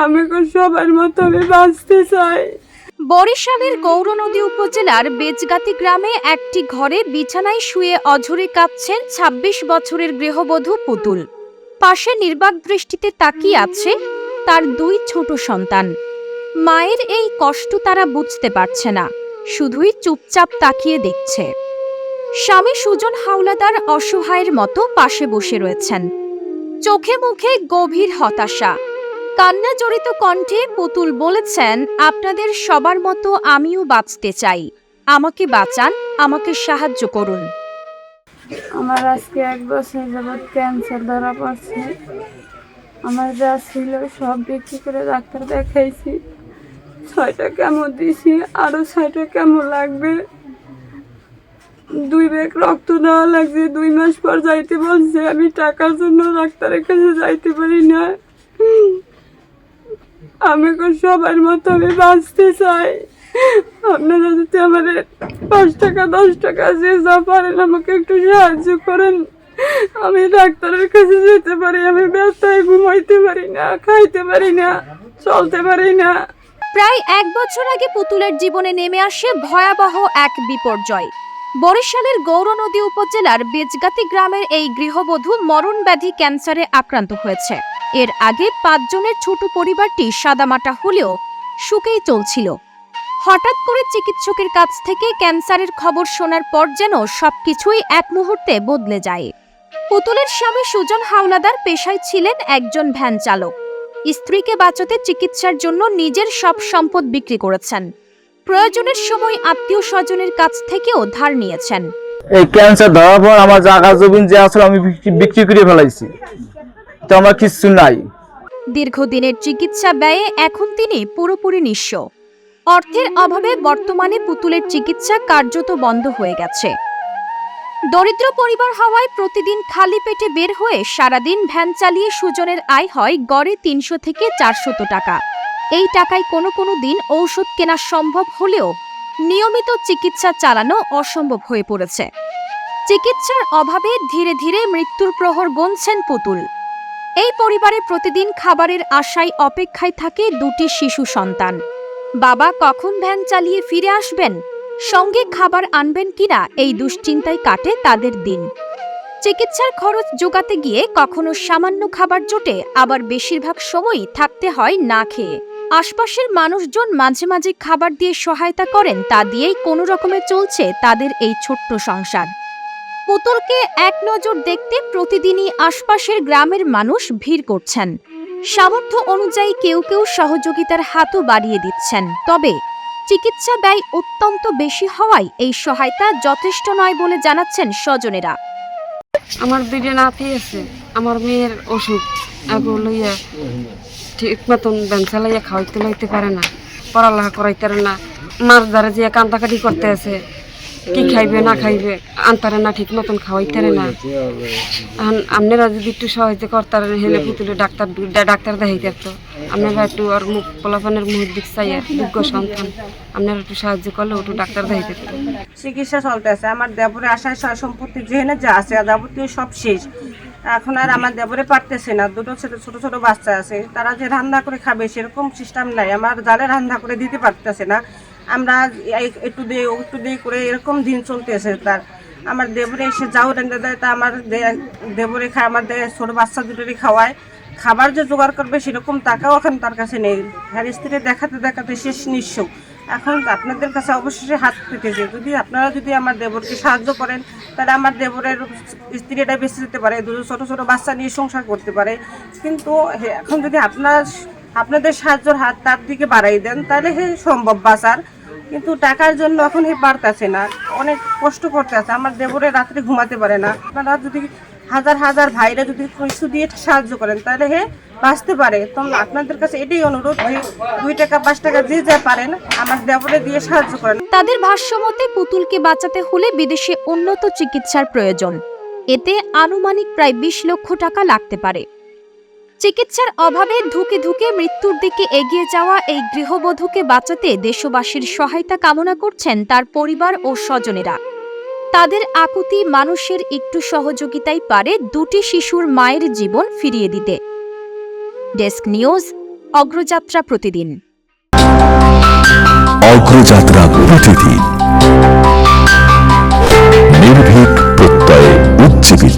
আমি সবার মতো আমি বাঁচতে চাই। বরিশালের গৌরনদী উপজেলার বেজগাতি গ্রামে একটি ঘরে বিছানায় শুয়ে অঝরে কাঁদছেন ২৬ বছরের গৃহবধূ পুতুল। পাশে নির্বাক দৃষ্টিতে তাকিয়ে আছে তার দুই ছোট সন্তান। মায়ের এই কষ্ট তারা বুঝতে পারছে না, শুধুই চুপচাপ তাকিয়ে দেখছে। স্বামী সুজন হাওলাদার অসহায়ের মতো পাশে বসে রয়েছেন, চোখে মুখে গভীর হতাশা। কান্না জড়িত কণ্ঠে পুতুল বলেছেন, আপনাদের সবার মতো আমিও বাঁচতে চাই, আমাকে বাঁচান, আমাকে সাহায্য করুন। আমার আজকে 1 বছর যাবৎ ক্যান্সার ধরা পড়ছে। আমার যা ছিল সব বিক্রি করে ডাক্তার দেখাইছি, 6টা কেমো দিছি, আরো 6টা কেমো লাগবে। 2 ব্যাগ রক্ত দেওয়া লাগছে, 2 মাস পর যাইতে বলছে। আমি টাকার জন্য ডাক্তারের কাছে যাইতে পারি না। আমি সবার মতো আমি বাঁচতে চাই। আপনারা যদি আমার 5 টাকা 10 টাকা যে যা পারেন আমাকে একটু সাহায্য করেন, আমি ডাক্তারের কাছে যেতে পারি। আমি ব্যথায় ঘুমাইতে পারি না, খাইতে পারি না, চলতে পারি না। প্রায় 1 বছর আগে পুতুলের জীবনে নেমে আসে ভয়াবহ এক বিপর্যয়। বরিশালের গৌরনদী উপজেলার বেজগাতি গ্রামের এই গৃহবধূ মরণব্যাধি ক্যান্সারে আক্রান্ত হয়েছে। এর আগে 5 জনের ছোট পরিবারটি সাদামাটা হলেও সুখেই চলছিল। হঠাৎ করে চিকিৎসকের কাছ থেকে ক্যান্সারের খবর শোনার পর যেন সবকিছুই এক মুহূর্তে বদলে যায়। পুতুলের স্বামী সুজন হাওলাদার পেশায় ছিলেন একজন ভ্যান চালক। স্ত্রীকে বাঁচাতে চিকিৎসার জন্য নিজের সব সম্পদ বিক্রি করেছেন। প্রয়োজনের সময় আত্মীয় স্বজনের কাছ থেকেও ধার নিয়েছেন। এই ক্যান্সার ধরার পর আমার জায়গা জমিন যে আসলে আমি বিক্রি করে ফেলাইছি, তো আমার কিছু নাই। দীর্ঘদিনের চিকিৎসা ব্যয়ে এখন তিনি পুরোপুরি নিঃস্ব। অর্থের অভাবে বর্তমানে পুতুলের চিকিৎসা কার্যত বন্ধ হয়ে গেছে। দরিদ্র পরিবার হওয়ায় প্রতিদিন খালি পেটে বের হয়ে সারাদিন ভ্যান চালিয়ে সুজনের আয় হয় গড়ে 300 থেকে 400 টাকা। এই টাকায় কোনো কোনো দিন ঔষধ কেনা সম্ভব হলেও নিয়মিত চিকিৎসা চালানো অসম্ভব হয়ে পড়েছে। চিকিৎসার অভাবে ধীরে ধীরে মৃত্যুর প্রহর গুনছেন পুতুল। এই পরিবারে প্রতিদিন খাবারের আশায় অপেক্ষায় থাকে 2টি শিশু সন্তান। বাবা কখন ভ্যান চালিয়ে ফিরে আসবেন, সঙ্গে খাবার আনবেন কিনা, এই দুশ্চিন্তায় কাটে তাদের দিন। চিকিৎসার খরচ জোগাতে গিয়ে কখনো সামান্য খাবার জোটে, আবার বেশিরভাগ সময়ই থাকতে হয় না খেয়ে। আশপাশের মানুষজন মাঝে মাঝে খাবার দিয়ে সহায়তা করেন, তা দিয়েই কোনো রকমে চলছে তাদের এই ছোট্ট সংসার। পুতুলকে এক নজর দেখতে প্রতিদিনই আশপাশের গ্রামের মানুষ ভিড় করছেন। সামর্থ্য অনুযায়ী কেউ কেউ সহযোগিতার হাতও বাড়িয়ে দিচ্ছেন। তবে চিকিৎসা ব্যয় অত্যন্ত বেশি হওয়ায় এই সহায়তা যথেষ্ট নয় বলে জানাচ্ছেন স্বজনেরা। আমার 2টা নাতি আছে, আমার মেয়ের অসুখ, এগুলো লইয়া ঠিক মতন ব্যান চালাইয়া খাওয়াইতে লইতে পারে না, পড়ালেখা করাইতে পারে না। মার দ্বারা যে কান্দাকাটি করতে আছে, কি খাইবে না খাইবে আনতারে না, ঠিক মতন খাওয়াইতে পারে না। এখন আপনারা যদি একটু সহায়তা করতারেন, হেলে পুতুলে ডাক্তার দেখাইতে পারতো। আপনারা একটু আর মুখ পোলাপানের মুখ দিক চাইয়া, যোগ্য সন্তান, আপনারা একটু সাহায্য করলে একটু ডাক্তার দেখাইতে পারতো। চিকিৎসা চলতেছে। আমার দেবরে আশায় সয় সম্পত্তি যেখানে যা আছে যাবতীয় সব শেষ। এখন আর আমার দেবরে পারতেছে না, 2টো ছোট ছোট বাচ্চা আছে, তারা যে রান্না করে খাবে সেরকম সিস্টেম নাই। আমার জালে রান্না করে দিতে পারতেছে না। আমরা একটু দিয়ে করে এরকম দিন চলতেছে তার। আমার দেবরে এসে যাও রান্না দেয়, তা আমার দেবরে খায়, আমার ছোট বাচ্চা দুটোরই খাওয়ায়। খাবার যে জোগাড় করবে সেরকম টাকাও এখন তার কাছে নেই। হ্যাঁ, স্ত্রী দেখাতে দেখাতে শেষ নিঃস্ব। এখন আপনাদের কাছে অবশ্যই হাত পেতেছে, যদি আমার দেবরকে সাহায্য করেন, তাহলে আমার দেবরের স্ত্রীটা বেঁচে যেতে পারে, 2 ছোট ছোট বাচ্চা নিয়ে সংসার করতে পারে। কিন্তু এখন যদি আপনাদের সাহায্যের হাত তার দিকে বাড়াই দেন, তাহলে সম্ভব বাঁচার। কিন্তু টাকার জন্য এখন পারতেছে না, অনেক কষ্ট করতে আছে। আমার দেবরে রাত্রে ঘুমাতে পারে না। আপনারা যদি হাজার হাজার ভাইরা যদি কিছু দিয়ে সাহায্য করেন, তাহলে বাঁচতে পারে। তো আপনাদের কাছে এটাই অনুরোধ যে 2 টাকা 5 টাকা যে যা পারেন আমার দেবরে দিয়ে সাহায্য করেন। তাদের ভাষ্যমতে পুতুলকে বাঁচাতে হলে বিদেশে উন্নত চিকিৎসার প্রয়োজন। এতে আনুমানিক প্রায় 20 লক্ষ টাকা লাগতে পারে। চিকিৎসার অভাবে ধুকে ধুকে মৃত্যুর দিকে এগিয়ে যাওয়া এই গৃহবধূকে বাঁচাতে দেশবাসীর সহায়তা কামনা করছেন তার পরিবার ও স্বজনেরা। তাদের আকুতি মানুষের একটু সহযোগিতাই পারে 2টি শিশুর মায়ের জীবন ফিরিয়ে দিতে। ডেস্ক নিউজ, অগ্রযাত্রা প্রতিদিন। অগ্রযাত্রা প্রতিদিন, নির্ভীক প্রত্যয়ে উজ্জীবিত।